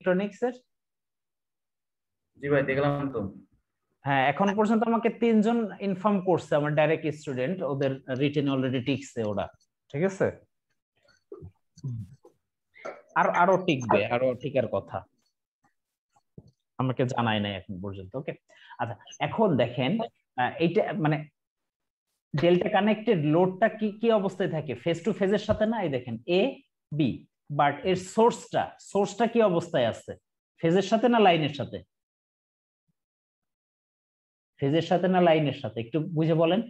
Electronics এর? জি ভাই দেখলাম তো। হ্যাঁ, এখন পর্যন্ত আমাকে 3জন ইনফর্ম করছে, আমার ডাইরেক্ট স্টুডেন্ট, ওদের রিটেন অলরেডি টিকছে ওরা, ঠিক আছে। আর আরো টিকবে, আরো টিকার কথা আমাকে জানায় নাই এখন পর্যন্ত। ওকে, আচ্ছা এখন দেখেন এইটা মানে ডেল্টা কানেক্টেড লোডটা কি কি অবস্থায় থাকে? ফেজ টু ফেজের সাথে না, এই দেখেন এ বি, বাট এর সোর্সটা কি অবস্থায় আছে? ফেজের সাথে না লাইনের সাথে? ফেজের সাথে না লাইনের সাথে, একটু বুঝে বলেন।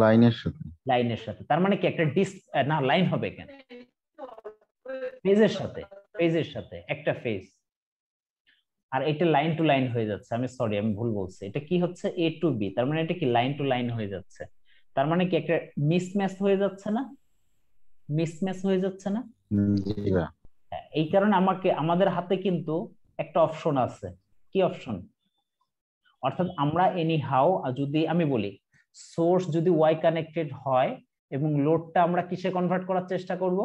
লাইনের সাথে। লাইনের সাথে, তার মানে কি একটা না লাইন হবে কেন? ফেজের সাথে, ফেজের সাথে একটা ফেজ, আর এটা লাইন টু লাইন হয়ে যাচ্ছে। আমি সরি, আমি ভুল বলছি, এটা কি হচ্ছে এ টু বি, তার মানে এটা কি লাইন টু লাইন হয়ে যাচ্ছে। তার মানে কি একটা মিসম্যাচ হয়ে যাচ্ছে না? মিসম্যাচ হয়ে যাচ্ছে না? জি ভাই। হ্যাঁ, এই কারণে আমাদের হাতে কিন্তু একটা অপশন আছে। কি অপশন? অর্থাৎ আমরা এনি হাউ, যদি আমি বলি সোর্স যদি ওয়াই কানেক্টেড হয় এবং লোডটা আমরা কিসে কনভার্ট করার চেষ্টা করব?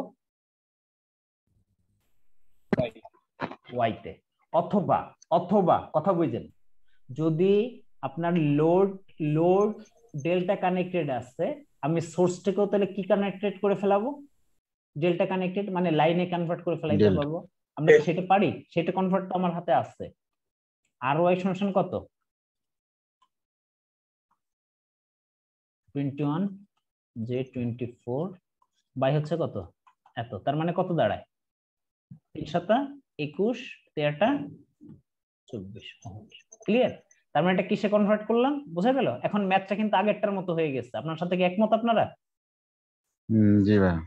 ওয়াইতে। অথবা অথবা কথা বুঝেন, যদি আপনার লোড লোড ডেল্টা কানেক্টেড আছে, আমি সোর্সটাকেও তাহলে কি কানেক্টেড করে ফেলাবো? ডেল্টা কানেক্টেড মানে লাইনে কনভার্ট করে ফেলাইতে ডেল্টা। পারবো। আমরা কি সেটা পারি? সেটা কনভার্ট তো আমার হাতে আছে। আর ওয়াই সমান কত? 21 যে 24 বাই হচ্ছে কত? এত। তার মানে কত দাঁড়ায়? 3×7 = 21, 3×8 = 24। ক্লিয়ার? তার মানে এটা কিসে কনভার্ট করলাম, বোঝা গেল? এখন ম্যাথটা কিন্তু আগেরটার মতো হয়ে গেছে। আপনার সাথে কি একমত আপনারা? জি ভাই।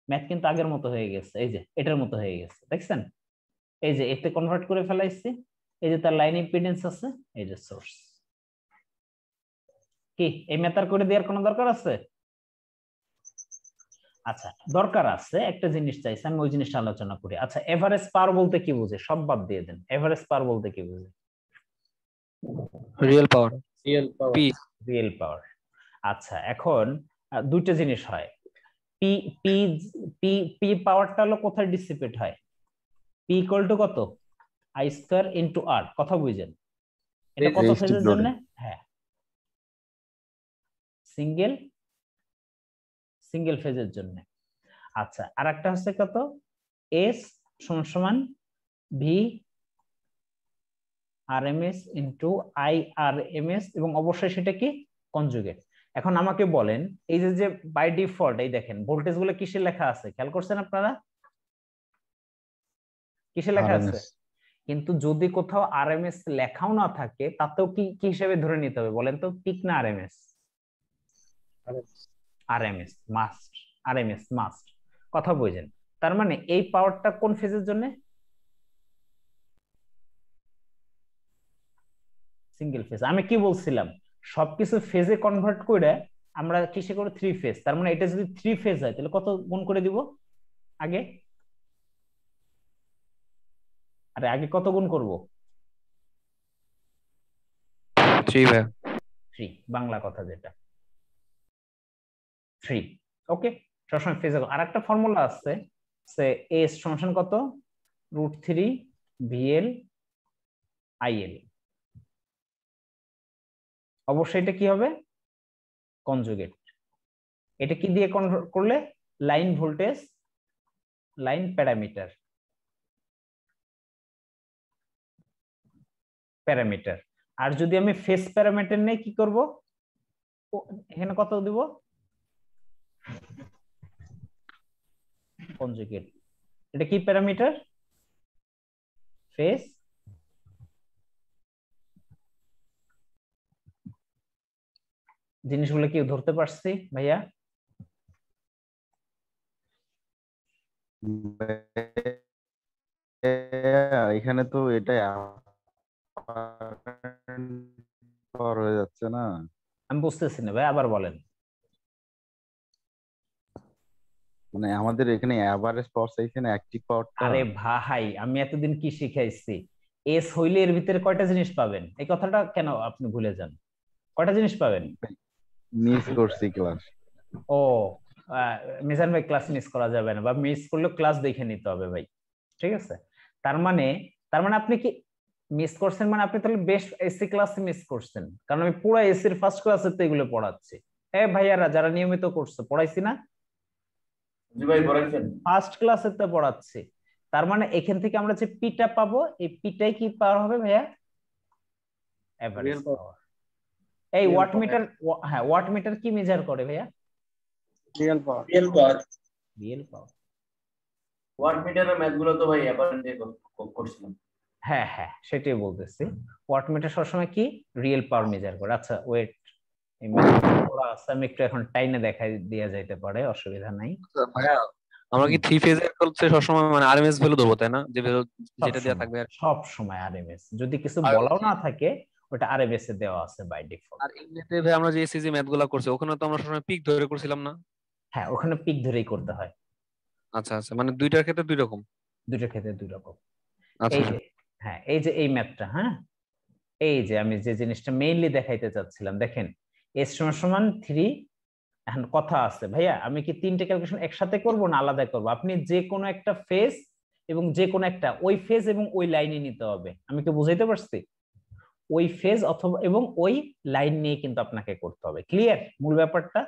ম্যাথ কিন্তু আগের মতো হয়ে গেছে, এই যে এটার মতো হয়ে গেছে, দেখছেন? এই যে এতে কনভার্ট করে ফেলাইছি, এই যে তার লাইন ইম্পিডেন্স আছে, এই যে সোর্স। কি এই ম্যাথ করে দেওয়ার কোনো দরকার আছে? আচ্ছা, দরকার আছে, একটা জিনিস চাইছে, আমি ওই জিনিসটা আলোচনা করি। আচ্ছা, এভারেজ পাওয়ার বলতে কি বুঝে? সব বাদ দিয়ে দেন, এভারেজ পাওয়ার বলতে কি বুঝে? Real power. রিয়েল পাওয়ার। পি। Real power. আচ্ছা, এখন দুইটা জিনিস হয়। পি পি পি পি পাওয়ারটা হলো কোথায় ডিসিপেট হয়? পি ইকুয়াল টু কত? আই স্কয়ার ইনটু আর। কথা বুঝেন? এটা কত ফেজের জন্য? হ্যাঁ, সিঙ্গেল ফেজের জন্য। আচ্ছা, আর একটা হচ্ছে কত? এস সমান সমান V RMS into I RMS, এবং অবশ্যই সেটা কি কনজুগেট। এখন আমাকে বলেন, এই যে যে বাই ডিফল্ট এই দেখেন ভোল্টেজ গুলো কিসে লেখা আছে, খেয়াল করছেন আপনারা? কিসে লেখা আছে? কিন্তু যদি কোথাও আরএমএস লেখাও না থাকে, তাতেও কি কি হিসেবে ধরে নিতে হবে বলেন তো? পিক না RMS? RMS must, RMS must. কথা বুঝেন? তার মানে এই পাওয়ারটা কোন ফেজের জন্য? Single phase. আমি কি বলছিলাম, সবকিছু ফেজে কনভার্ট করে আমরা কিসে করে? 3 ফেজ। তার মানে এটা যদি 3 ফেজ হয় তাহলে কত গুণ করে দিব আগে? আরে আগে কত গুণ করব? 3 ভাই। 3, বাংলা কথা যেটা 3। ওকে, সবসময় ফেজে। আর একটা ফর্মুলা আছে, সে এস সমান কত? √3 ভিএল আইএল। অবশ্যই এটা কি হবে? কনজুগেট। এটা কি দিয়ে কনভার্ট করলে? Line voltage, line parameter, parameter. আর যদি আমি ফেজ প্যারামিটার নেই কি করব? এখানে কত দিব? কনজুগেট। এটা কি প্যারামিটার? ফেজ। জিনিসগুলো কি ধরতে পারছি ভাইয়া? এখানে তো এটাই হয়ে যাচ্ছে না। আমি বুঝতেছি না ভাই, আবার বলেন। মানে আমাদের এখানে এভারেজ পাওয়ার চাইছে না, অ্যাক্টিভ পাওয়ারটা। আরে ভাই, আমি এতদিন কি শিখাইছি? এস হইলে এর ভিতরে কয়টা জিনিস পাবেন? এই কথাটা কেন আপনি ভুলে যান? কয়টা জিনিস পাবেন? মিস করছি ক্লাস। ও, মিজান ভাই, ক্লাস মিস করা যাবে না, বা মিস করলেও ক্লাস দেখে নিতে হবে ভাই, ঠিক আছে? তার মানে আপনি কি মিস করছেন, মানে আপনি তাহলে বেশ এসি ক্লাসে মিস করছেন, কারণ আমি পুরো এসির ফার্স্ট ক্লাসে তো এগুলো পড়াচ্ছি। ভাইয়ারা যারা নিয়মিত করছে পড়াইছি না? জি ভাই পড়াইছেন। ফার্স্ট ক্লাসে তো পড়াচ্ছি। তার মানে এখান থেকে আমরা যে পিটা পাবো, এই পিটাই কি পাওয়ার হবে ভাইয়া? Average Real power. পাওয়ার। এই Real ওয়াট power. মিটার, হ্যাঁ ওয়াট মিটার কি মেজার করে ভাইয়া? Real power. Real power. Watt মিটারের ম্যাথ গুলো তো ভাই এবার দিয়ে করছিলাম। হ্যাঁ হ্যাঁ সেটাই বলতেছি, ওয়াট মিটার সবসময় কি রিয়েল পাওয়ার মেজার করে। আচ্ছা ওয়েট, এই ম্যাথটা আছে, আমি একটু এখন টাইনে দেখাই দেয়া যাইতে পারে, অসুবিধা নাই। ভাইয়া আমরা কি থ্রি ফেজের হচ্ছে সবসময় মানে আরএমএস ভ্যালু ধরবো তাই না, যে ভ্যালু যেটা দেওয়া থাকবে? সব সময় আরএমএস, যদি কিছু আর বলাও না থাকে ওটা আরএমএস এ দেওয়া আছে বাই ডিফল্ট। আর এমনিতে ভাই আমরা যে এসএসসি ম্যাথ গুলা করছি ওখানে তো আমরা সবসময় পিক ধরে করছিলাম না? হ্যাঁ ওখানে পিক ধরেই করতে হয়। আচ্ছা আচ্ছা, মানে দুইটার ক্ষেত্রে দুই রকম। দুটো ক্ষেত্রে দুই রকম। আচ্ছা এই যে হ্যাঁ এই যে এই ম্যাথটা, হ্যাঁ এই যে আমি যে জিনিসটা মেইনলি দেখাইতে চাচ্ছিলাম, দেখেন এস সমান সমান 3। এখন কথা আছে ভাইয়া, আমি কি তিনটে ক্যালকুলেশন একসাথে করব না আলাদা করব? আপনি যে কোনো একটা ফেজ এবং যে কোনো একটা ওই ফেজ এবং ওই লাইনে নিতে হবে। আমি কি বুঝাইতে পারছি? ওই ফেজ অথবা এবং ওই লাইন নিয়ে কিন্তু আপনাকে করতে হবে। ক্লিয়ার মূল ব্যাপারটা?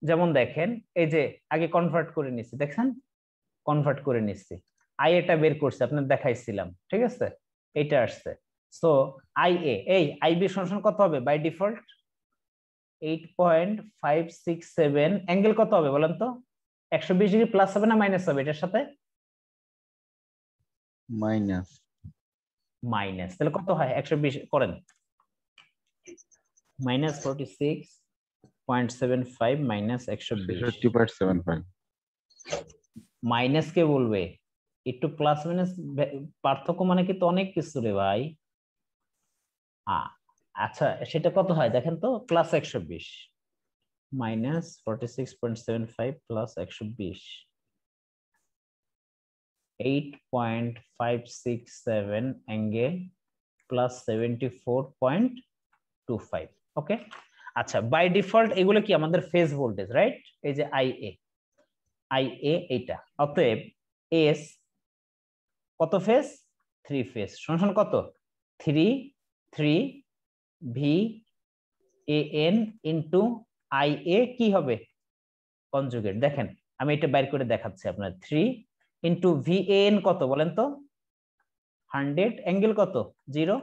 যেমন দেখেন এই যে আগে কনভার্ট করে নিচ্ছি, দেখছেন কনভার্ট করে নিচ্ছি, আই এটা বের করছে আপনার দেখাইছিলাম, ঠিক আছে এইটা আসছে। সো আই এ, এই আই বি সমান কত হবে বাই ডিফল্ট? 8.567। অ্যাঙ্গেল কত হবে বলেন তো? 120 ডিগ্রি প্লাস হবে না মাইনাস হবে এটার সাথে? মাইনাস। মাইনাস, তাহলে কত হয় 120 করেন, মাইনাস 46.75 মাইনাস 120। 63.75। মাইনাস কে বলবে? একটু প্লাস মাইনাস পার্থক্য মানে কিন্তু অনেক কিছু রে ভাই। আচ্ছা সেটা কত হয় দেখেন তো, plus 120 minus 46.75 plus 120, 8.567 angle plus 74.25। ওকে আচ্ছা, বাই ডিফল্ট এগুলো কি আমাদের ফেজ ভোল্টেজ, রাইট? এই যে আই এ এইটা, অতএব এস কত ফেজ? 3 ফেজ সমান কত? 3 V A N into I A কি হবে? কনজুগেট। দেখেন আমি এটা বাইর করে দেখাচ্ছি আপনার, 3 ইন্টু ভি এ এন কত বলেন তো? 100, অ্যাঙ্গেল কত? 0।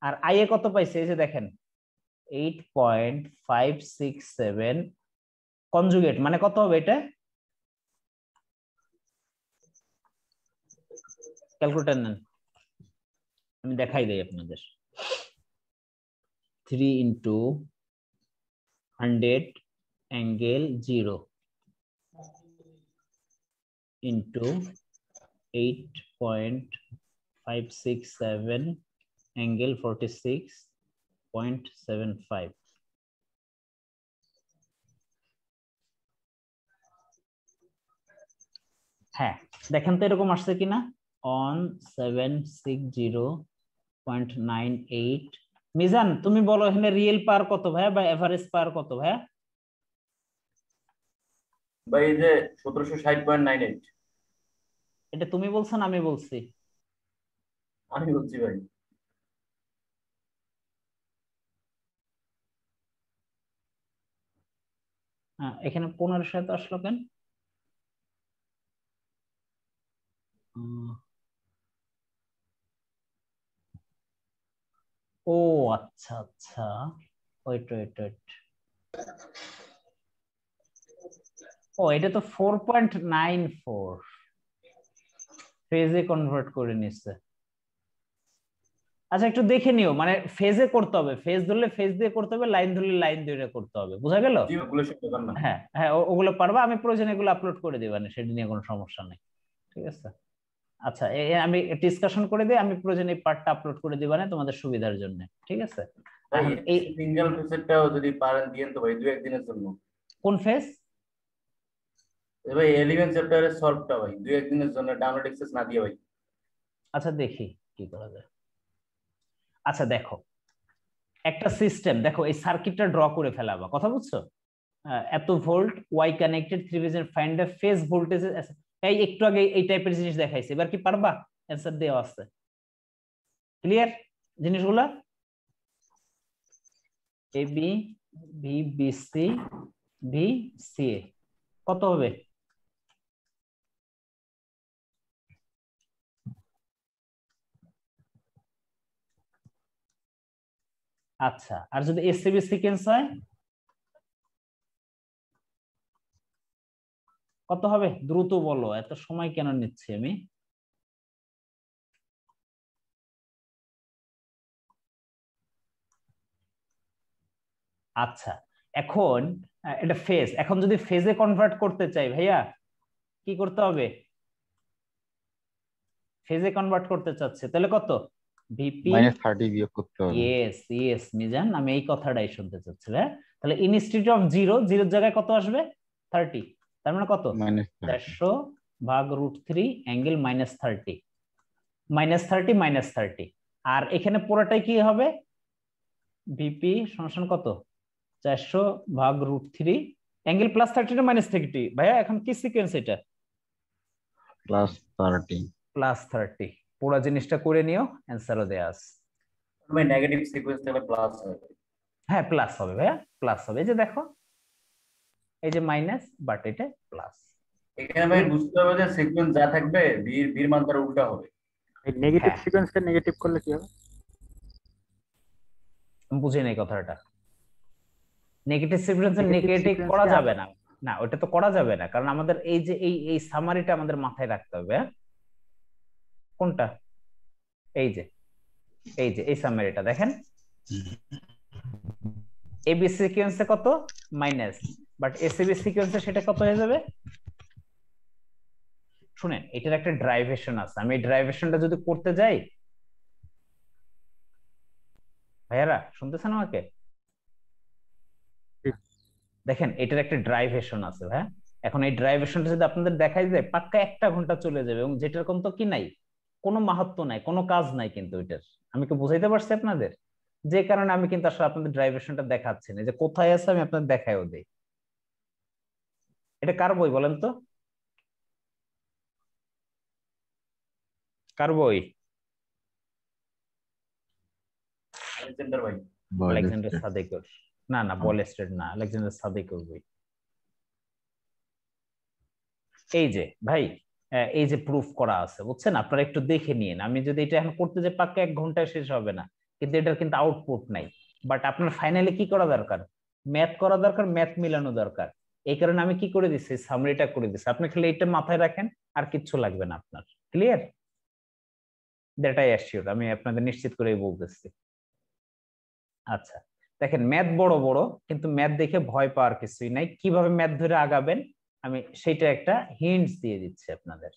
আর আই এ কত পাইছে? এই যে দেখেন 8.567 কনজুগেট মানে কত হবে এটা? ক্যালকুলেটর নেন, আমি দেখাই দেই আপনাদের। 3 ইন্টু 100 অ্যাঙ্গেল 0 ইন্টু 8.567 অ্যাঙ্গেল 46.75। হ্যাঁ দেখেন তো এরকম আসছে কিনা? 1760.98। মিজান তুমি বলো এখানে রিয়েল পাওয়ার কত ভাইয়া বা এভারেজ পাওয়ার কত ভাইয়া? ভাই এই যে 1760.98। এটা তুমি বলছো না আমি বলছি? আমি বলছি ভাই। হ্যাঁ এখানে 1500 তো আসলো কেন? ও আচ্ছা আচ্ছা, ওয়েট ওয়েট ওয়েট, ও এটা তো 4.94 ফেজে কনভার্ট করে নিচ্ছে। আচ্ছা একটু দেখে নিও, মানে ফেজে করতে হবে, ফেজ ধরলে ফেজ দিয়ে করতে হবে, লাইন ধরলে লাইন দিয়ে করতে হবে, বুঝা গেল? জি ওগুলো সব ব্যাপার না। হ্যাঁ হ্যাঁ ওগুলো পারবা, আমি প্রয়োজনে এগুলো আপলোড করে দিবানে, সেটা নিয়ে কোনো সমস্যা নেই, ঠিক আছে? আচ্ছা আমি ডিসকাশন করে দিই, আমি প্রয়োজনে এই পার্টটা আপলোড করে দিবানে তোমাদের সুবিধার জন্য, ঠিক আছে? ভাই এখন এই সিঙ্গেল ফেসেরটাও যদি পারেন দিয়েন তো ভাই 2-1 দিনের জন্য। কোন ফেজ? ভাই 11 চ্যাপ্টারের সলভটা ভাই 2-1 দিনের জন্য ডাউনলোড অ্যাক্সেস না দিয়ে ভাই। আচ্ছা দেখি কি করা যায়। আচ্ছা দেখো একটা সিস্টেম, দেখো এই সার্কিটটা ড্র করে ফেলাবা, কথা বুঝছো? এত volt Y connected 3 phase, find the phase voltage. এই একটু আগে এই টাইপের জিনিস দেখাইছে, এবার কি পারবা? অ্যান্সার দেওয়া আছে, ক্লিয়ার জিনিসগুলা? A B, B B C, B C A কত হবে? আচ্ছা, আর যদি এসিবি সিকোয়েন্স হয় কত হবে? দ্রুত বলো, এত সময় কেন নিচ্ছি আমি? আচ্ছা, এখন এটা ফেজ, এখন যদি ফেজে কনভার্ট করতে চাই ভাইয়া কি করতে হবে? ফেজে কনভার্ট করতে চাচ্ছে তাহলে কত? ভিপি -30 বিয়োগ করতে হবে। ইয়েস ইয়েস মিজান, আমি এই কথাটাই শুনতে চাচ্ছি। হ্যাঁ, তাহলে ইনস্টিটিউট অফ জিরো, জিরোর জায়গায় কত আসবে? 30, তার মানে কত? -30 400 ভাগ √3 অ্যাঙ্গেল -30, -30 -30। আর এখানে পুরোটাই কি হবে? ভিপি সমান কত? 400 ভাগ √3 অ্যাঙ্গেল +30 না -30? ভাইয়া এখন কি সিকোয়েন্স এটা? +30। +30। পুরো জিনিসটা করে নিও, অ্যান্সারও দেয়া আছে। ভাই নেগেটিভ সিকোয়েন্স তাহলে প্লাস হবে। হ্যাঁ প্লাস হবে ভাইয়া, প্লাস হবে। এই যে দেখো, এই যে মাইনাস বাট এটা প্লাস। এখানে ভাই বুঝতে হবে যে সিকোয়েন্স যা থাকবে বির বির মান তার উল্টা হবে। নেগেটিভ হ্যাঁ, সিকোয়েন্সটা নেগেটিভ করলে কি হবে? আমি বুঝি নাই কথাটা। Negative sequence negative negative sequence করা কি যাবে না, না ওটা তো করা যাবে না, কারণ আমাদের এই যে এই সামারিটা আমাদের মাথায় রাখতে হবে। হ্যাঁ, কোনটা? এই যে এই সামারিটা দেখেন, এবি সিকোয়েন্সে কত? মাইনাস, বাট এসিবি সিকোয়েন্সে সেটা কত হয়ে যাবে? শুনেন, এটার একটা ড্রাইভেশন আছে, আমি এই ড্রাইভেশনটা যদি করতে যাই, ভাইয়ারা শুনতেছেন আমাকে? দেখেন এটার একটা ড্রাইভেশন আছে। হ্যাঁ, এখন এই ড্রাইভেশনটা যদি আপনাদের দেখাই যায় পাক্কা 1 ঘন্টা চলে যাবে, এবং যেটার কোনো তো কি নাই, কোনো মাহাত্ম্য নাই, কোনো কাজ নাই কিন্তু এটার। আমি কি বুঝাইতে পারছি আপনাদের? যে কারণে আমি কিন্তু আসলে আপনাদের ড্রাইভেশনটা দেখাচ্ছি না, যে কোথায় আছে আমি আপনাদের দেখাইও দেই। এটা কার বই বলেন তো? কার বই? আলেকজান্ডার ভাই। আলেকজান্ডার সাদেকের? না না, বলেস্টেড না, আলেকজান্ডার সাদেকের বই। এই যে ভাই, এই যে প্রুফ করা আছে বুঝছেন, আপনারা একটু দেখে নিন। আমি যদি এটা এখন করতে যাই পাক্কা 1 ঘন্টায় শেষ হবে না, কিন্তু এটার কিন্তু আউটপুট নাই। বাট আপনার ফাইনালি কি করা দরকার? ম্যাথ করা দরকার, ম্যাথ মিলানো দরকার। এই কারণে আমি কি করে দিচ্ছি, সামারিটা করে দিচ্ছি। আপনি খালি এটা মাথায় রাখেন, আর কিচ্ছু লাগবে না আপনার। ক্লিয়ার? দ্যাটাই অ্যাসিওর, আমি আপনাদের নিশ্চিত করেই বলতেছি। আচ্ছা, দেখেন ম্যাথ বড় বড়, কিন্তু ম্যাথ দেখে ভয় পাওয়ার কিছুই নাই। কিভাবে ম্যাথ ধরে আগাবেন আমি সেটা একটা হিন্টস দিয়ে দিচ্ছি আপনাদের।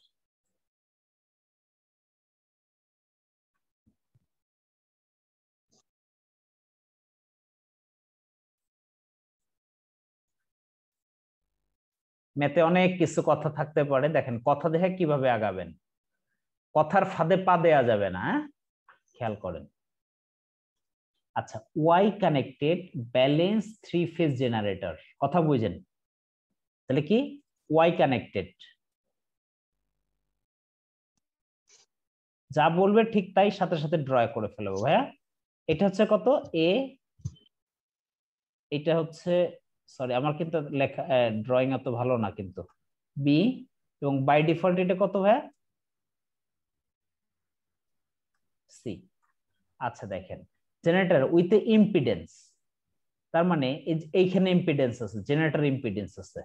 ম্যাথে অনেক কিছু কথা থাকতে পারে, দেখেন কথা দেখে কিভাবে আগাবেন। কথার ফাঁদে পা দেয়া যাবে না, হ্যাঁ খেয়াল করেন। আচ্ছা, Y connected balance 3 phase generator, কথা বুঝেন? তাহলে কি ওয়াই কানেক্টেড, যা বলবে ঠিক তাই সাথে সাথে ড্র করে ফেলবো ভাইয়া। এটা হচ্ছে কত? এ, এটা হচ্ছে, সরি আমার কিন্তু লেখা ড্রয়িং এত ভালো না কিন্তু, বি, এবং বাই ডিফল্ট এটা কত ভাইয়া? সি। আচ্ছা দেখেন, জেনারেটর উইথ ইম্পিডেন্স, তার মানে এইখানে ইম্পিডেন্স আছে, জেনারেটর ইম্পিডেন্স আছে।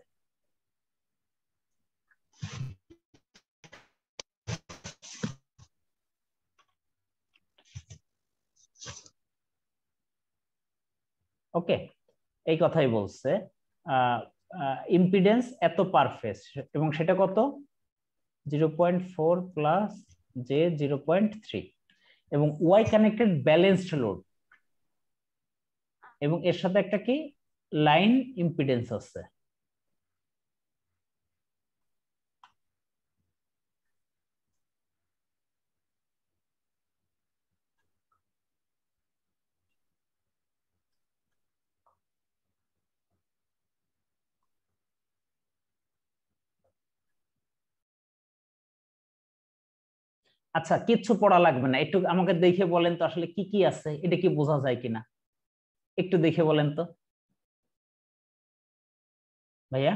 ওকে, এই কথাই বলছে। ইম্পিডেন্স এত পার ফেজ, এবং সেটা কত? 0.4 প্লাস জে 0.3, এবং ওয়াই কানেক্টেড ব্যালেন্সড লোড, এবং এর সাথে একটা কি লাইন ইম্পিডেন্স আছে। আচ্ছা কিচ্ছু পড়া লাগবে না, একটু আমাকে দেখে বলেন তো আসলে কি কি আছে, এটা কি বোঝা যায় কিনা একটু দেখে বলেন তো ভাইয়া।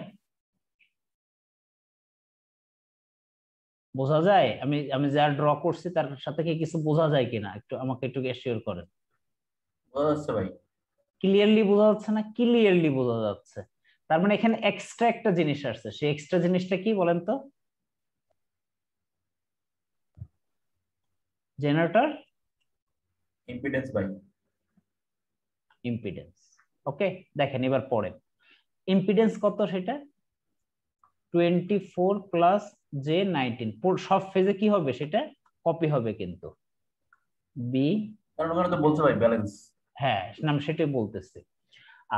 বোঝা যায়? আমি আমি যা ড্র করছি তার সাথে কি কিছু বোঝা যায় কিনা একটু আমাকে একটু এশিওর করেন। বোঝা যাচ্ছে ভাই? ক্লিয়ারলি বোঝা যাচ্ছে না? ক্লিয়ারলি বোঝা যাচ্ছে। তার মানে এখানে এক্সট্রা একটা জিনিস আসছে, সেই এক্সট্রা জিনিসটা কি বলেন তো? জেনারেটর ইম্পিডেন্স ভাই। ইম্পিডেন্স। ওকে, দেখেন এবার পড়েন। ইম্পিডেন্স কত সেটা? 24 প্লাস J19, সব ফেজে কি হবে সেটা কপি হবে কিন্তু বি। কারণ ওখানে তো বলছে ভাই ব্যালেন্স। হ্যাঁ নাম সেটাই বলতেছে।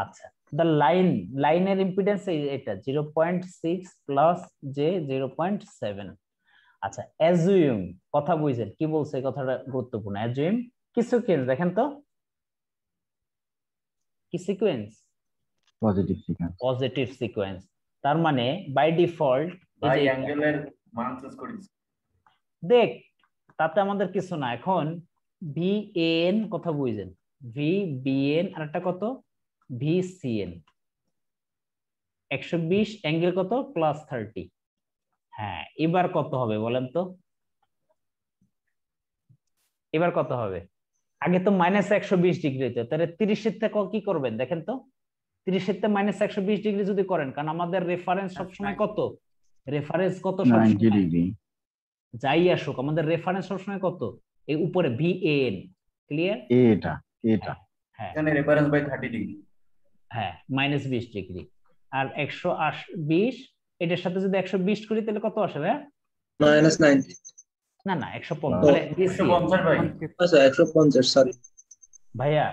আচ্ছা দ্য লাইনের ইম্পিডেন্স এটা 0.6 প্লাস J0.7। আচ্ছা অ্যাজিউম, কথা বুঝছেন কি বলছে, কথাটা গুরুত্বপূর্ণ। অ্যাজিউম কি সিকোয়েন্স দেখেন তো, কি sequence? Positive sequence. Positive sequence. তার মানে বাই ডিফল্ট এই ভাই যে অ্যাঙ্গেলের মান চেঞ্জ করে দিচ্ছি। দেখ, তাতে আমাদের কিছু না। এখন VAN কথা বুঝছেন, VBN আর একটা কত VCN, 120 অ্যাঙ্গেল কত +30। হ্যাঁ এবার কত হবে বলেন তো, এবার কত হবে? আগে তো -120 ডিগ্রি হতো, তাহলে 30-এর থেকে কি করবেন দেখেন তো? 30-এর থেকে -120 ডিগ্রি যদি করেন, কারণ আমাদের রেফারেন্স সবসময় কত, রেফারেন্স কত 90 সবসময়, ডিগ্রি। যাই আসুক আমাদের রেফারেন্স সবসময় কত, এই উপরে VAN। ক্লিয়ার? এটা এটা হ্যাঁ এখানে রেফারেন্স বাই 30 ডিগ্রি। হ্যাঁ -20 ডিগ্রি। আর 120 এটার সাথে যদি 120 করি তাহলে কত আসে ভাই? -90। না না 150, ও, মানে 150 ভাই। আচ্ছা 150, সরি। ভাইয়া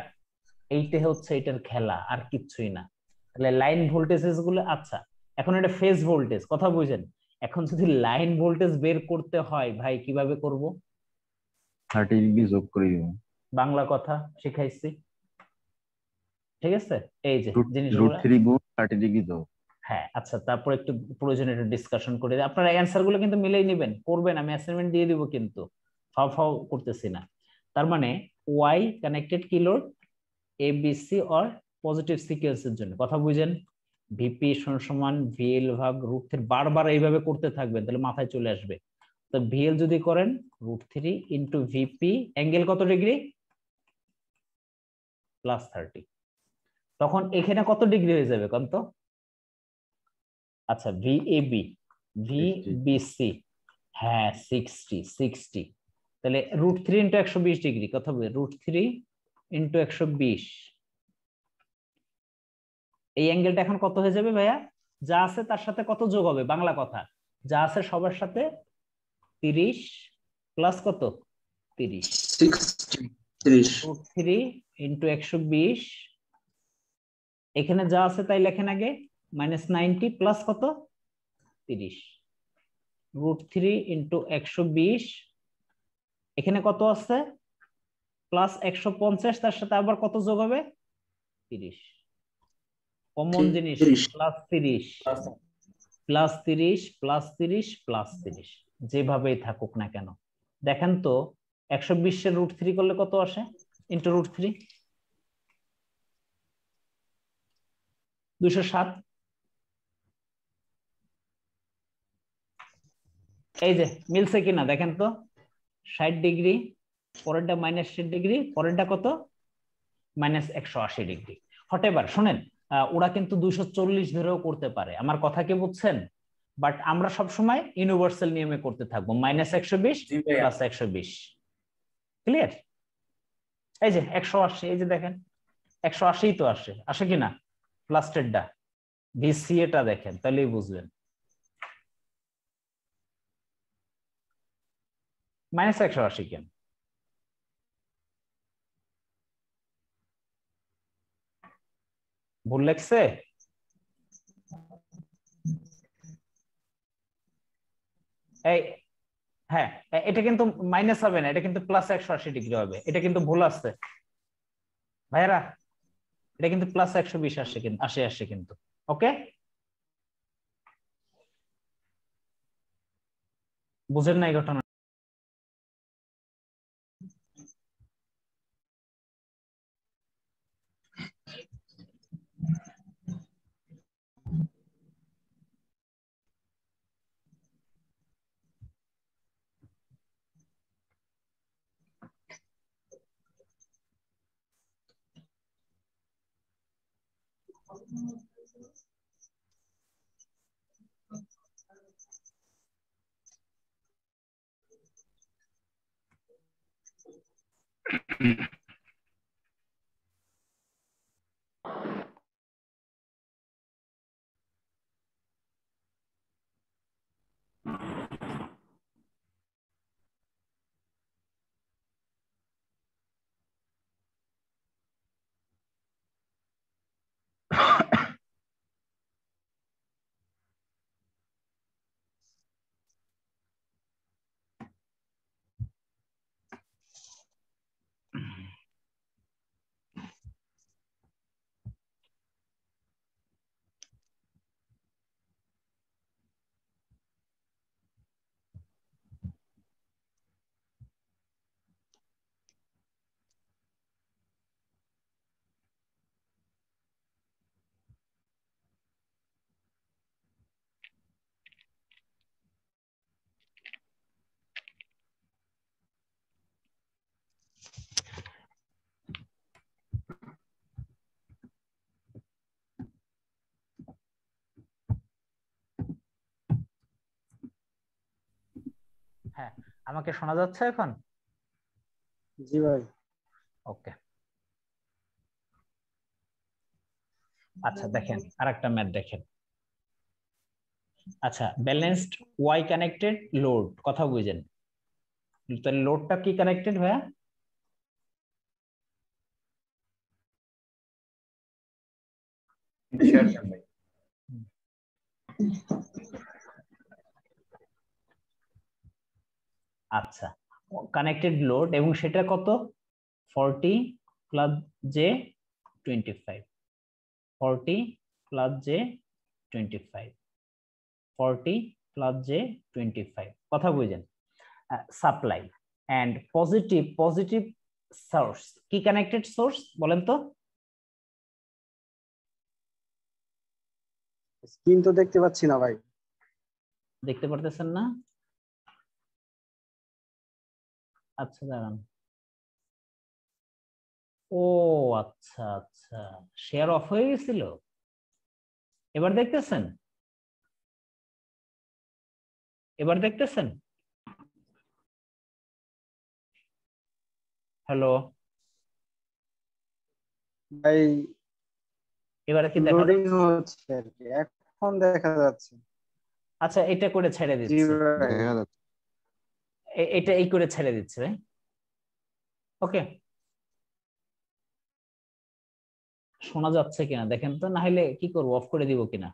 এইটা হচ্ছে এটার খেলা, আর কিচ্ছুই না। তাহলে লাইন ভোল্টেজেস গুলো, আচ্ছা এখন এটা ফেজ ভোল্টেজ, কথা বুঝেন। এখন যদি লাইন ভোল্টেজ বের করতে হয় ভাই কিভাবে করব? 30 ডিগ্রি যোগ করে দিব। বাংলা কথা শিখাইছি, ঠিক আছে? এই যে রুট জিনিসগুলো। 3 গুণ 30 ডিগ্রি যোগ। হ্যাঁ আচ্ছা, তারপর একটু প্রয়োজনে একটু ডিসকাশন করে আপনারা অ্যান্সার গুলো কিন্তু মিলেই নেবেন, করবেন, আমি অ্যাসাইনমেন্ট দিয়ে দিব কিন্তু ফাও ফাও করতেছি না। তার মানে ওয়াই কানেক্টেড কি লোড এবিসি অর পজিটিভ সিকোয়েন্সের জন্য, কথা বুঝেন। ভিপি সমান ভিএল ভাগ √3, বারবার এইভাবে করতে থাকবেন তাহলে মাথায় চলে আসবে। তো ভিএল যদি করেন √3 ইন্টু ভিপি অ্যাঙ্গেল কত ডিগ্রি +30, তখন এখানে কত ডিগ্রি হয়ে যাবে কত? আচ্ছা ভিএবি ভিবিসি, হ্যাঁ 60, তাহলে √3 ইন্টু 120 ডিগ্রি, কথা বলে √3 ইন্টু 120, এই অ্যাঙ্গেলটা এখন কত হয়ে যাবে ভাইয়া? যা আছে তার সাথে কত যোগ হবে, বাংলা কথা, যা আছে সবার সাথে 30 প্লাস কত 30, 30। √3 ইন্টু 120, এখানে যা আছে তাই লেখেন আগে, -90 প্লাস কত 30, √3 ইন্টু 120, এখানে কত আছে +150, তার সাথে আবার কত যোগ হবে 30, কমন জিনিস 30। +30 যেভাবেই থাকুক না কেন। দেখেন তো 120 এর √3 করলে কত আসে ইন্টু √3? 207। এই যে মিলছে কিনা দেখেন তো, 60 ডিগ্রি, পরেরটা -60 ডিগ্রি, পরেরটা কত -180 ডিগ্রি। হটেবার শোনেন, ওরা কিন্তু 240 ধরেও করতে পারে, আমার কথা কি বুঝছেন? বাট আমরা সব সময় ইউনিভার্সাল নিয়মে করতে থাকবো, -120 জি ভাইয়া। +120। ক্লিয়ার? এই যে 180, এই যে দেখেন 180 তো আসে কিনা প্লাস্টেরটা, ভিসি এটা দেখেন তাহলেই বুঝবেন। -180 কেন? ভুল লেখছে? এই হ্যাঁ এটা কিন্তু মাইনাস হবে না, এটা কিন্তু +180 ডিগ্রি হবে, এটা কিন্তু ভুল আসছে ভাইয়ারা, এটা কিন্তু +120 আসে কিন্তু আসে কিন্তু। ওকে বুঝেন না এই ঘটনা? হ্যাঁ, আমাকে শোনা যাচ্ছে এখন? জি ভাই। ওকে, আচ্ছা দেখেন আরেকটা ম্যাথ দেখেন। আচ্ছা, ব্যালেন্সড ওয়াই কানেক্টেড লোড, কথা বুঝেন? তাহলে লোডটা কি কানেক্টেড ভাইয়া? আচ্ছা, কানেক্টেড লোড এবং সেটা কত? 40 plus J 25, 40 plus J 25, 40 plus J 25, কথা বুঝেন? সাপ্লাই এন্ড পজিটিভ সোর্স, কি কানেক্টেড সোর্স বলেন তো? স্ক্রিন তো দেখতে পাচ্ছি না ভাই। দেখতে পারতেছেন না? আচ্ছা দাঁড়ান। ও আচ্ছা আচ্ছা, শেয়ার অফ হয়ে গেছিল। এবার দেখতেছেন? এবার দেখতেছেন? হ্যালো, ভাই এবারে কি দেখা লোডিং যাচ্ছে? হচ্ছে আর কি, এখন দেখা যাচ্ছে। আচ্ছা, এটা করে ছেড়ে জি দিচ্ছি, ভাই। দেখা যাচ্ছে। এটা এই করে ছেড়ে দিচ্ছি ভাই। ওকে, শোনা যাচ্ছে কিনা দেখেন তো, না হলে কি করবো, অফ করে দিব কিনা।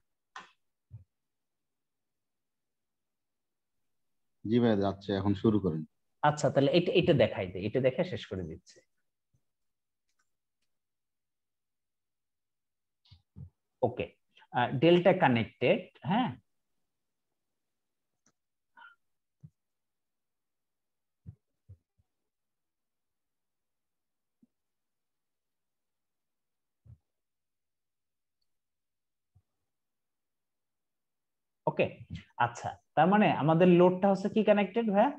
জি ভাই যাচ্ছে, এখন শুরু করেন। আচ্ছা, তাহলে এটা এটা দেখাই দেয়, এটা দেখে শেষ করে দিচ্ছে। ওকে, ডেল্টা কানেক্টেড, হ্যাঁ, ওকে। আচ্ছা, তার মানে আমাদের লোডটা হচ্ছে কি কানেক্টেড ভাইয়া?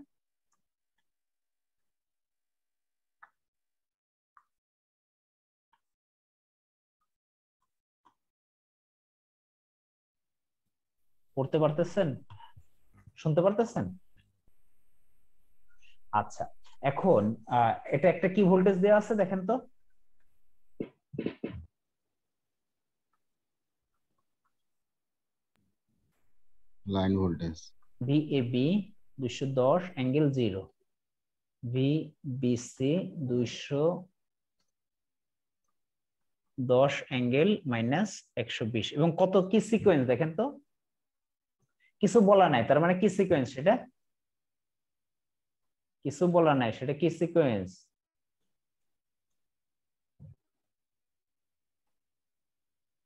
পড়তে পারতেছেন? শুনতে পারতেছেন? আচ্ছা, এখন এটা একটা কি ভোল্টেজ দেওয়া আছে দেখেন তো? Line voltage ভিএবি 210 angle 0, VBC 210 angle -120, এবং কত কি সিকোয়েন্স দেখেন তো? কিছু বলা নাই, তার মানে কি সিকোয়েন্স সেটা? কিছু বলা নাই, সেটা কি সিকোয়েন্স?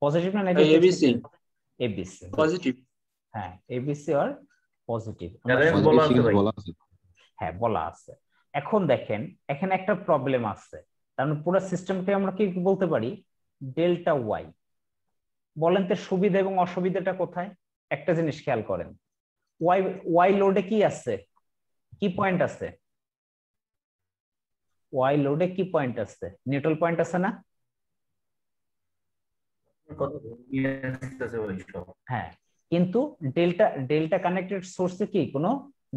পজিটিভ না নেগেটিভ? ABC ABC, positive. হ্যাঁ, এবিসি আর পজিটিভ বলা আছে ভাই। বলা আছে। হ্যাঁ, বলা আছে। এখন দেখেন এখানে একটা প্রবলেম আছে, তার মানে পুরো সিস্টেমকে আমরা কি বলতে পারি? Delta Y. বলেন তো সুবিধা এবং অসুবিধাটা কোথায়? একটা জিনিস খেয়াল করেন, ওয়াই ওয়াই লোডে কি আছে, কি পয়েন্ট আছে? ওয়াই লোডে কি পয়েন্ট আছে? নিউট্রাল পয়েন্ট আছে না? কত নিয়ে আসতেছে ভাই সব। হ্যাঁ, কিন্তু ডেল্টা কানেক্টেড সোর্সে কি কোনো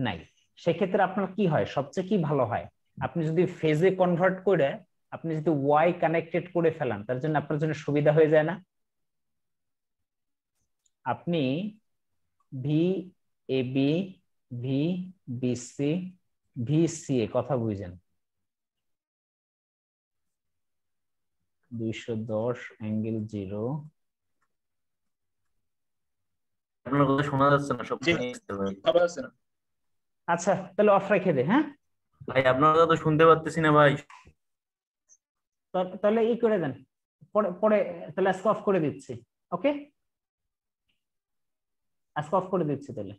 নাই। সেক্ষেত্রে আপনার কি হয়, সবচেয়ে কি ভালো হয়, আপনি যদি ফেজে কনভার্ট করে আপনি যদি ওয়াই কানেক্টেড করে ফেলান, তার জন্য আপনার জন্য সুবিধা হয়ে যায় না। আপনি V A B, V B C, V C A কথা বুঝেন, 210 ∠0। আপনার কথা শোনা যাচ্ছে না, সব নিয়ে আসতে ভাই। খবর আছে না? আচ্ছা তাহলে অফ রেখে দে। হ্যাঁ, ভাই আপনার কথা তো শুনতে পাচ্তেছি না ভাই। তাহলে ই করে দেন, পরে পরে তাহলে আজকে অফ করে দিচ্ছি। ওকে, আজকে অফ করে দিচ্ছি তাহলে।